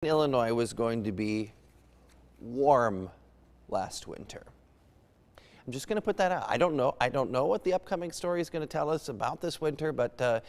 Illinois was going to be warm last winter. I'm just going to put that out. I don't know what the upcoming story is going to tell us about this winter, but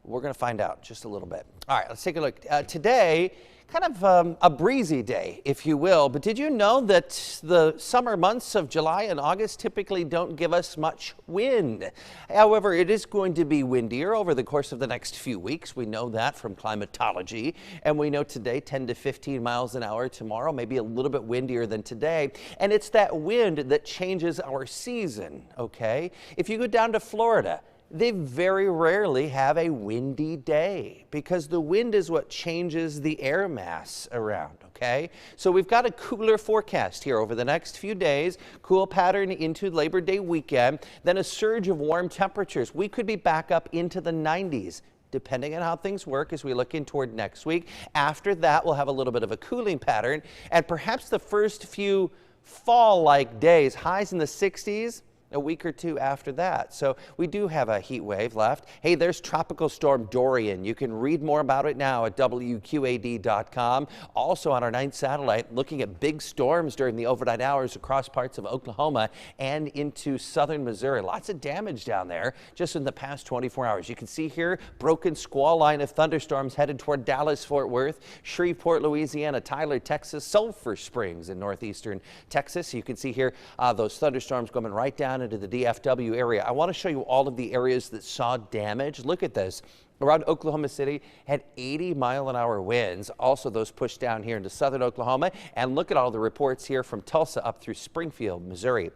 we're going to find out just a little bit. All right, let's take a look. Today, kind of a breezy day, if you will. But did you know that the summer months of July and August typically don't give us much wind? However, it is going to be windier over the course of the next few weeks. We know that from climatology. And we know today 10 to 15 miles an hour, tomorrow maybe a little bit windier than today. And it's that wind that changes our season, okay? If you go down to Florida, they very rarely have a windy day because the wind is what changes the air mass around, okay? So we've got a cooler forecast here over the next few days, cool pattern into Labor Day weekend, then a surge of warm temperatures. We could be back up into the 90s. Depending on how things work as we look in toward next week. After that, we'll have a little bit of a cooling pattern and perhaps the first few fall-like days, highs in the 60s, a week or two after that. So we do have a heat wave left. Hey, there's Tropical Storm Dorian. You can read more about it now at WQAD.com. Also on our 9th satellite, looking at big storms during the overnight hours across parts of Oklahoma and into southern Missouri. Lots of damage down there just in the past 24 hours. You can see here, broken squall line of thunderstorms headed toward Dallas, Fort Worth, Shreveport, Louisiana, Tyler, Texas, Sulphur Springs in northeastern Texas. You can see here those thunderstorms coming right down into the DFW area. I want to show you all of the areas that saw damage. Look at this. Around Oklahoma City had 80-mile-an-hour winds. Also, those pushed down here into southern Oklahoma. And look at all the reports here from Tulsa up through Springfield, Missouri.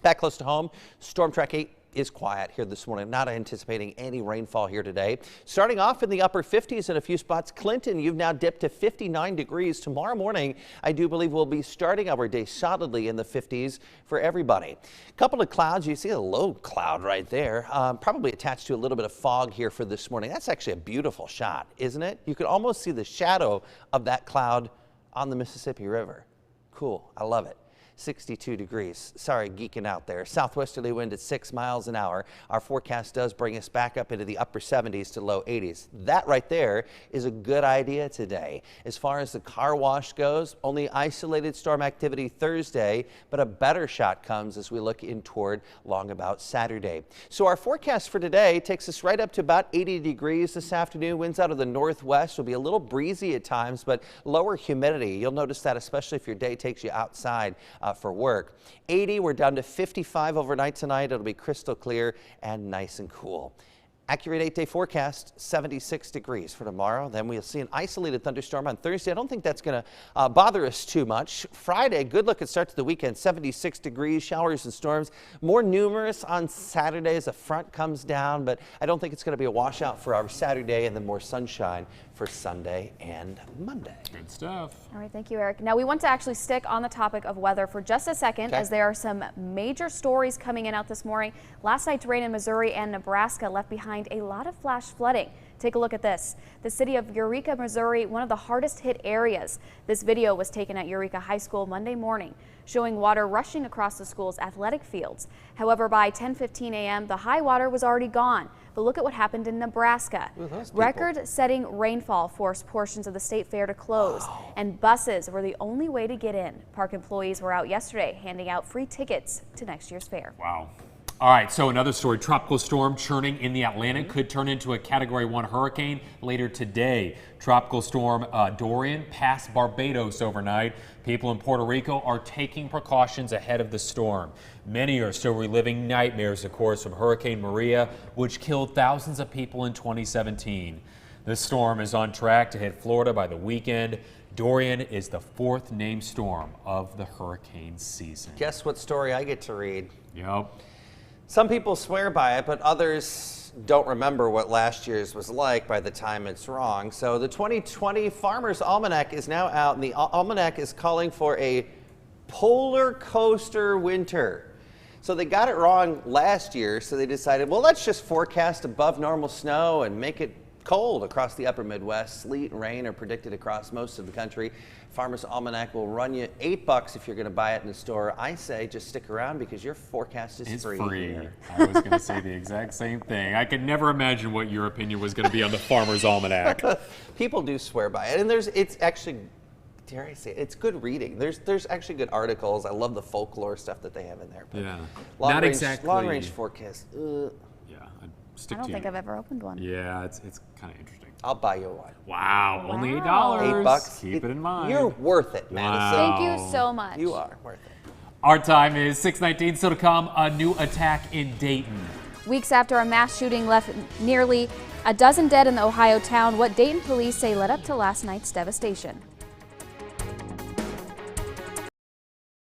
Back close to home, Storm Track 8 is quiet here this morning. Not anticipating any rainfall here today. Starting off in the upper 50s in a few spots. Clinton, you've now dipped to 59 degrees. Tomorrow morning, I do believe we'll be starting our day solidly in the 50s for everybody. A couple of clouds. You see a low cloud right there. Probably attached to a little bit of fog here for this morning. That's actually a beautiful shot, isn't it? You can almost see the shadow of that cloud on the Mississippi River. Cool. I love it. 62 degrees. Sorry, geeking out there. Southwesterly wind at 6 miles an hour. Our forecast does bring us back up into the upper 70s to low 80s. That right there is a good idea today. As far as the car wash goes, only isolated storm activity Thursday, but a better shot comes as we look in toward long about Saturday. So our forecast for today takes us right up to about 80 degrees this afternoon. Winds out of the northwest will be a little breezy at times, but lower humidity. You'll notice that especially if your day takes you outside for work. 80, we're down to 55 overnight tonight. It'll be crystal clear and nice and cool. Accurate 8-day forecast, 76 degrees for tomorrow. Then we'll see an isolated thunderstorm on Thursday. I don't think that's going to bother us too much. Friday, good look at start to the weekend, 76 degrees, showers and storms. More numerous on Saturday as a front comes down, but I don't think it's going to be a washout for our Saturday, and then more sunshine for Sunday and Monday. Good stuff. All right, thank you, Eric. Now we want to actually stick on the topic of weather for just a second, as there are some major stories coming in out this morning. Last night's rain in Missouri and Nebraska left behind a lot of flash flooding. Take a look at this. The city of Eureka, Missouri, one of the hardest hit areas. This video was taken at Eureka High School Monday morning, showing water rushing across the school's athletic fields. However, by 10:15 a.m., the high water was already gone. But look at what happened in Nebraska. Record-setting rainfall forced portions of the state fair to close, and buses were the only way to get in. Park employees were out yesterday handing out free tickets to next year's fair. Wow. All right, so another story. Tropical storm churning in the Atlantic could turn into a Category 1 hurricane later today. Tropical storm Dorian passed Barbados overnight. People in Puerto Rico are taking precautions ahead of the storm. Many are still reliving nightmares, of course, from Hurricane Maria, which killed thousands of people in 2017. This storm is on track to hit Florida by the weekend. Dorian is the 4th named storm of the hurricane season. Guess what story I get to read? Yep. Some people swear by it, but others don't remember what last year's was like by the time it's wrong. So the 2020 Farmer's Almanac is now out, and the Almanac is calling for a polar coaster winter. So they got it wrong last year, so they decided, well, let's just forecast above normal snow and make it cold across the upper Midwest. Sleet and rain are predicted across most of the country. Farmer's Almanac will run you $8 if you're going to buy it in the store. I say just stick around because your forecast is free. Here. I was going to say the exact same thing. I could never imagine what your opinion was going to be on the Farmer's Almanac. People do swear by it, and it's actually dare I say it, it's good reading. There's actually good articles. I love the folklore stuff that they have in there. But Yeah. long Not range, exactly. long range forecast. Yeah, I'd stick I don't to think you. I've ever opened one. Yeah, it's kind of interesting. I'll buy you one. Wow, only Wow. $8. $8. Keep it in mind. You're worth it, Madison. Thank Wow. you so much. You are worth it. Our time is 6:19. Still to come, a new attack in Dayton. Weeks after a mass shooting left nearly a dozen dead in the Ohio town, what Dayton police say led up to last night's devastation.